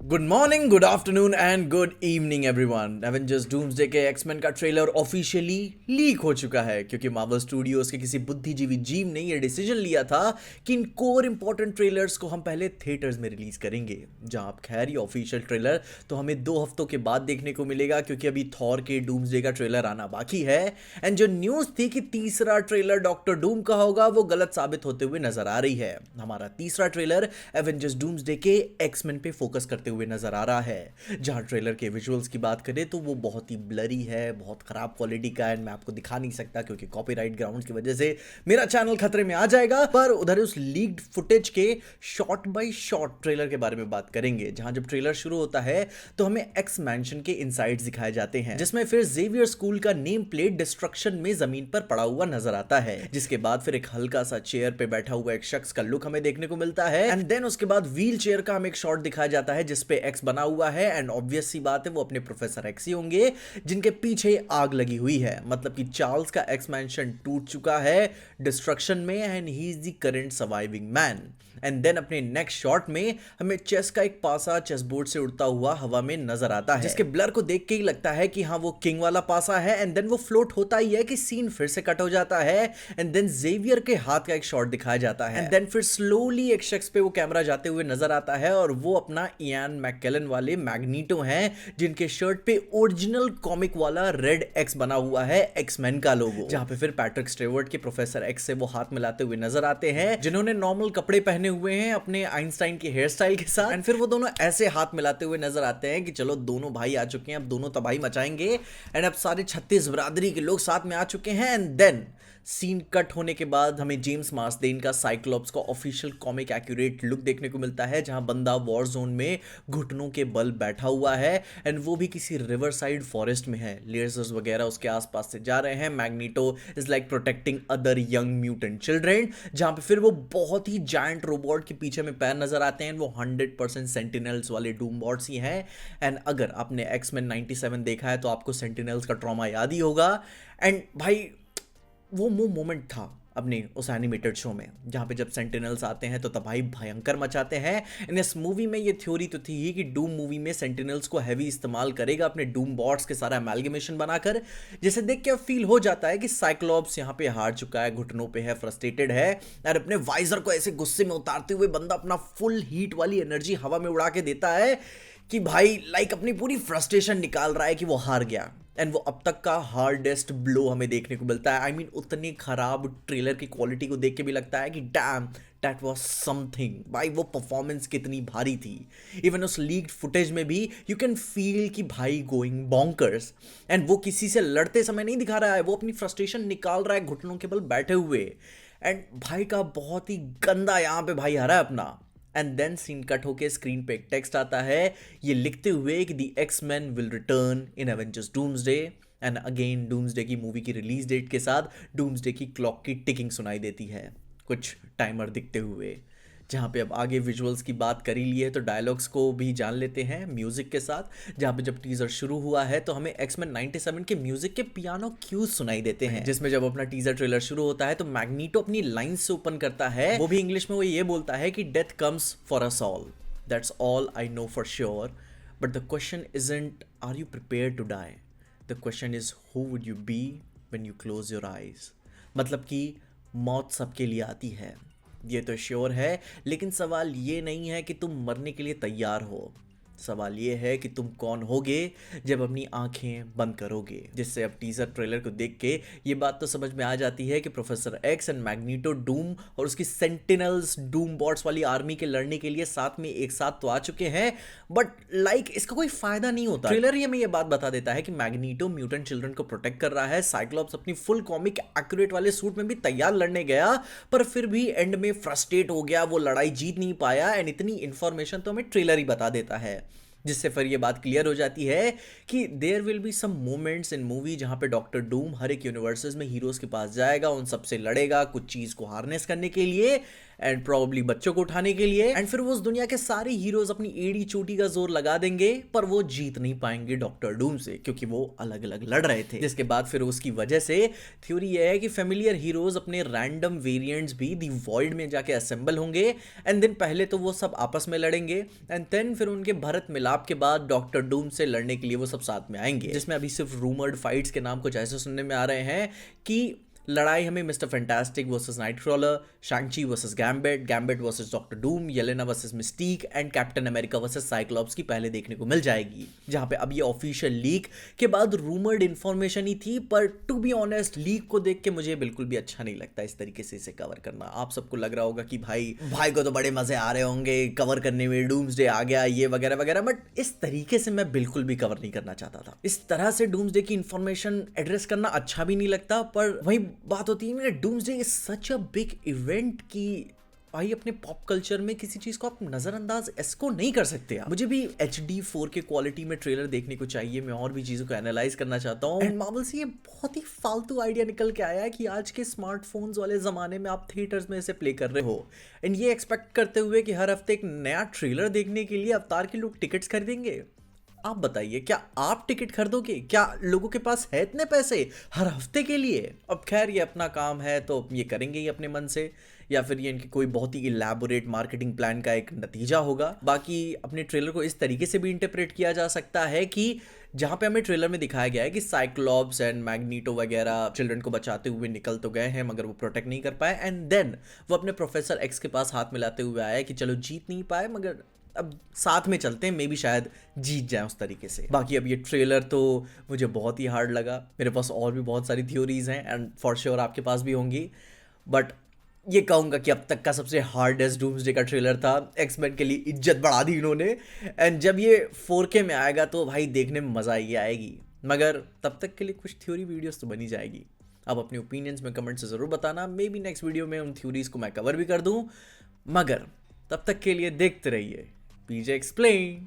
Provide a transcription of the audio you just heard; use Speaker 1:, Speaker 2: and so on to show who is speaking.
Speaker 1: Good morning, good afternoon and good evening everyone. Avengers doomsday के X Men का trailer officially leak हो चुका है क्योंकि मार्वल स्टूडियोज के किसी बुद्धिजीवी जीव ने यह डिसीजन लिया था कि इन कोर इंपॉर्टेंट ट्रेलर्स को हम पहले थिएटर्स में रिलीज करेंगे। जहां आप खैर ये ऑफिशियल ट्रेलर तो हमें 2 हफ्तों के बाद देखने को मिलेगा क्योंकि अभी थॉर के डूम्सडे का ट्रेलर आना बाकी है। एंड जो न्यूज थी कि तीसरा ट्रेलर डॉक्टर डूम का होगा वो गलत साबित होते हुए नजर आ रही है। हमारा तीसरा ट्रेलर एवेंजर्स डूम्सडे के एक्समैन पे फोकस करते हुए नजर आ रहा है। जहां ट्रेलर के विजुअल्स की बात करें तो वो बहुत ही ब्लरी है, बहुत खराब क्वालिटी का है। मैं आपको दिखा नहीं सकता क्योंकि कॉपीराइट ग्राउंड्स की वजह से मेरा चैनल खतरे में आ जाएगा। पर उधर उस लीक्ड फुटेज के शॉट बाय शॉट ट्रेलर के बारे में बात करेंगे। जहां जब ट्रेलर शुरू होता है तो हमें एक्स मैंशन के इनसाइड्स दिखाए जाते हैं, जिसमें फिर जेवियर स्कूल का नेम प्लेट डिस्ट्रक्शन में जमीन पर पड़ा हुआ नजर आता है। जिसके बाद फिर एक हल्का सा चेयर पे बैठा हुआ एक शख्स का लुक हमें देखने को मिलता है। एंड देन उसके बाद व्हील चेयर का हमें एक शॉट दिखाया जाता है जिसपे एक्स बना हुआ है। एंड ऑब्वियस सी बात है वो अपने प्रोफेसर एक्स ही होंगे जिनके पीछे आग लगी हुई है। मतलब कि चार्ल्स का एक्स मैंशन टूट चुका है डिस्ट्रक्शन में and he is the current surviving man. And then अपने नेक्स्ट शॉट में हमें चेस का एक पासा चेस बोर्ड से उड़ता हुआ हवा में नजर आता है, जिसके ब्लर को देख के ही लगता है कि हाँ वो किंग वाला पासा है। एंड देन वो फ्लोट होता ही है कि सीन फिर से कट हो जाता है। एंड देन जेवियर के हाथ का एक शॉट दिखाया जाता है। एंड देन फिर स्लोली एक शख्स पे वो कैमरा जाते हुए नजर आता है और वो अपना इयान मैकेलन वाले मैग्नीटो हैं जिनके शर्ट पे ओरिजिनल कॉमिक वाला रेड एक्स बना हुआ है, एक्समैन का लोगो। जहां पे फिर पैट्रिक स्टेवर्ट के प्रोफेसर एक्स से वो हाथ मिलाते हुए नजर आते हैं, जिन्होंने नॉर्मल कपड़े पहने हुए हैं अपने आइंस्टाइन के हेयर स्टाइल के साथ। एंड फिर वो दोनों ऐसे हाथ मिलाते हुए नजर आते हैं कि चलो दोनों भाई आ चुके हैं, अब दोनों तबाही मचाएंगे। एंड अब सारे 36 बिरादरी के लोग साथ में आ चुके हैं। एंड देन सीन कट होने के बाद हमें जेम्स मार्सदेन का साइक्लोप्स का ऑफिशियल कॉमिक एक्यूरेट लुक देखने को मिलता है, जहां बंदा वॉर जोन में घुटनों के बल बैठा हुआ है। एंड वो भी किसी रिवर साइड फॉरेस्ट में है, लेजर्स वगैरह उसके आसपास से जा रहे हैं। Magneto is like protecting other young mutant children. जहां पे फिर वो बहुत ही जायंट रोबोट के पीछे में पैर नजर आते हैं। वो 100% सेंटिनल्स वाले डूम बॉट्स ही हैं। एंड अगर आपने एक्समैन 97 देखा है तो आपको सेंटिनल्स का ट्रॉमा याद ही होगा। एंड भाई वो मोमेंट था अपने उस एनिमेटेड शो में जहाँ पे जब सेंटिनल्स आते हैं तो तबाही भयंकर मचाते हैं। इन इस मूवी में ये थ्योरी तो थी ही कि डूम मूवी में सेंटिनल्स को हैवी इस्तेमाल करेगा अपने डूम बॉट्स के सारा एमैल्गमेशन बनाकर, जिसे देख के अब फील हो जाता है कि साइक्लोप्स यहाँ पे हार चुका है, घुटनों पे है, फ्रस्ट्रेटेड है। और अपने वाइजर को ऐसे गुस्से में उतारते हुए बंदा अपना फुल हीट वाली एनर्जी हवा में उड़ा के देता है कि भाई लाइक अपनी पूरी फ्रस्ट्रेशन निकाल रहा है कि वो हार गया। एंड वो अब तक का हार्डेस्ट ब्लो हमें देखने को मिलता है। आई मीन उतनी खराब ट्रेलर की क्वालिटी को देख के भी लगता है कि डैम दैट वाज समथिंग। भाई वो परफॉर्मेंस कितनी भारी थी। इवन उस लीक्ड फुटेज में भी यू कैन फील कि भाई गोइंग बॉन्कर्स। एंड वो किसी से लड़ते समय नहीं दिखा रहा है, वो अपनी फ्रस्ट्रेशन निकाल रहा है घुटनों के बल बैठे हुए। एंड भाई का बहुत ही गंदा यहाँ पे भाई आ रहा है अपना। एंड देन सीन कट होके स्क्रीन पे एक टेक्स्ट आता है ये लिखते हुए कि the X Men will return in Avengers doomsday. And again doomsday की मूवी की रिलीज डेट के साथ डूम्सडे की क्लॉक की टिकिंग सुनाई देती है, कुछ टाइमर दिखते हुए। जहाँ पे अब आगे विजुअल्स की बात करी ली है तो डायलॉग्स को भी जान लेते हैं म्यूजिक के साथ। जहाँ पे जब टीजर शुरू हुआ है तो हमें एक्समैन 97 के म्यूजिक के पियानो क्यूज सुनाई देते हैं, जिसमें जब अपना टीजर ट्रेलर शुरू होता है तो मैग्नीटो अपनी लाइन से ओपन करता है, वो भी इंग्लिश में। वो ये बोलता है कि death comes for us all, that's all I know for sure, but the question isn't are you prepared to die, the question is who would you be when you close your eyes. मतलब कि मौत सबके लिए आती है, ये तो sure है, लेकिन सवाल ये नहीं है कि तुम मरने के लिए तैयार हो। सवाल ये है कि तुम कौन होगे जब अपनी आंखें बंद करोगे। जिससे अब टीजर ट्रेलर को देख के ये बात तो समझ में आ जाती है कि professor x and magneto Doom और उसकी सेंटिनल्स डूम बॉट्स वाली आर्मी के लड़ने के लिए साथ में एक साथ तो आ चुके हैं, बट लाइक इसका कोई फायदा नहीं होता। ट्रेलर ही हमें ये बात बता देता है कि मैग्नीटो म्यूटेंट चिल्ड्रन को प्रोटेक्ट कर रहा है, साइक्लोप्स अपनी फुल कॉमिक एक्यूरेट वाले सूट में भी तैयार लड़ने गया पर फिर भी एंड में फ्रस्ट्रेट हो गया, वो लड़ाई जीत नहीं पाया। एंड इतनी इंफॉर्मेशन तो हमें ट्रेलर ही बता देता है, जिससे फिर ये बात क्लियर हो जाती है कि there will be some moments in movie जहां पे डॉक्टर डूम हर एक यूनिवर्सेस में हीरोज के पास जाएगा, उन सबसे लड़ेगा कुछ चीज को हार्नेस करने के लिए। एंड प्रॉब्ली बच्चों को उठाने के लिए, एंड फिर वो उस दुनिया के सारे हीरोज अपनी एड़ी चोटी का जोर लगा देंगे पर वो जीत नहीं पाएंगे डॉक्टर डूम से क्योंकि वो अलग अलग लड़ रहे थे। जिसके बाद फिर उसकी वजह से थ्योरी यह है कि फेमिलियर हीरोज अपने रैंडम वेरिएंट्स भी दी वॉइड में जाके असेंबल होंगे एंड देन पहले तो वो सब आपस में लड़ेंगे एंड देन फिर उनके भरत मिलाप के बाद डॉक्टर डूम से लड़ने के लिए वो सब साथ में आएंगे, जिसमें अभी सिर्फ रूमर्ड फाइट्स के नाम कुछ ऐसे सुनने में आ रहे हैं कि लड़ाई हमें Mister Fantastic versus Nightcrawler, Shang-Chi versus Gambit, Gambit versus Doctor Doom, Yelena versus Mystique and Captain America versus Cyclops की पहले देखने को मिल जाएगी। जहां पे अब ये ऑफिशियल लीक के बाद रूमर्ड इन्फॉर्मेशन ही थी, पर टू बी ऑनेस्ट लीक को देख के मुझे बिल्कुल भी अच्छा नहीं लगता इस तरीके से इसे कवर करना। आप सबको लग रहा होगा कि भाई को तो बड़े मजे आ रहे होंगे कवर करने में, डूम्सडे आ गया ये वगैरह वगैरह, बट इस तरीके से मैं बिल्कुल भी कवर नहीं करना चाहता था। इस तरह से डूम्सडे की इंफॉर्मेशन एड्रेस करना अच्छा भी नहीं लगता, पर वही बात होती है ना, doomsday is such a big event कि भाई अपने पॉप कल्चर में किसी चीज को आप नजरअंदाज इसको नहीं कर सकते आप। मुझे भी HD 4K क्वालिटी में ट्रेलर देखने को चाहिए, मैं और भी चीजों को एनालाइज करना चाहता हूँ। एंड मार्वल से ये बहुत ही फालतू आइडिया निकल के आया है कि आज के स्मार्टफोन्स वाले जमाने में आप थिएटर्स में इसे प्ले कर रहे हो एंड ये एक्सपेक्ट करते हुए कि हर हफ्ते एक नया ट्रेलर देखने के लिए अवतार के लोग टिकट्स खरीदेंगे। आप बताइए, क्या आप टिकट खरीदोगे? क्या लोगों के पास है इतने पैसे हर हफ्ते के लिए? अब खैर ये अपना काम है तो ये करेंगे ही अपने मन से, या फिर ये इनकी कोई बहुत ही इलैबोरेट मार्केटिंग प्लान का एक नतीजा होगा। बाकी अपने ट्रेलर को इस तरीके से भी इंटरप्रेट किया जा सकता है कि जहां पे हमें ट्रेलर में दिखाया गया है कि साइक्लॉप्स एंड मैग्नीटो वगैरह चिल्ड्रन को बचाते हुए निकल तो गए हैं मगर वो प्रोटेक्ट नहीं कर पाए, एंड देन वो अपने प्रोफेसर एक्स के पास हाथ मिलाते हुए आया कि चलो जीत नहीं पाए मगर अब साथ में चलते हैं, मे भी शायद जीत जाए उस तरीके से। बाकी अब ये ट्रेलर तो मुझे बहुत ही हार्ड लगा, मेरे पास और भी बहुत सारी थ्योरीज हैं एंड फॉर श्योर आपके पास भी होंगी, बट ये कहूँगा कि अब तक का सबसे हार्डेस्ट डूम्सडे का ट्रेलर था। एक्समैन के लिए इज्जत बढ़ा दी इन्होंने, एंड जब ये 4K में आएगा तो भाई देखने में मज़ा ही आएगी, मगर तब तक के लिए कुछ थ्योरी वीडियोस तो बनी जाएगी। आप अपने ओपिनियंस में कमेंट से ज़रूर बताना, मे बी नेक्स्ट वीडियो में उन थ्योरीज को मैं कवर भी कर दूँ, मगर तब तक के लिए देखते रहिए PJ Explain।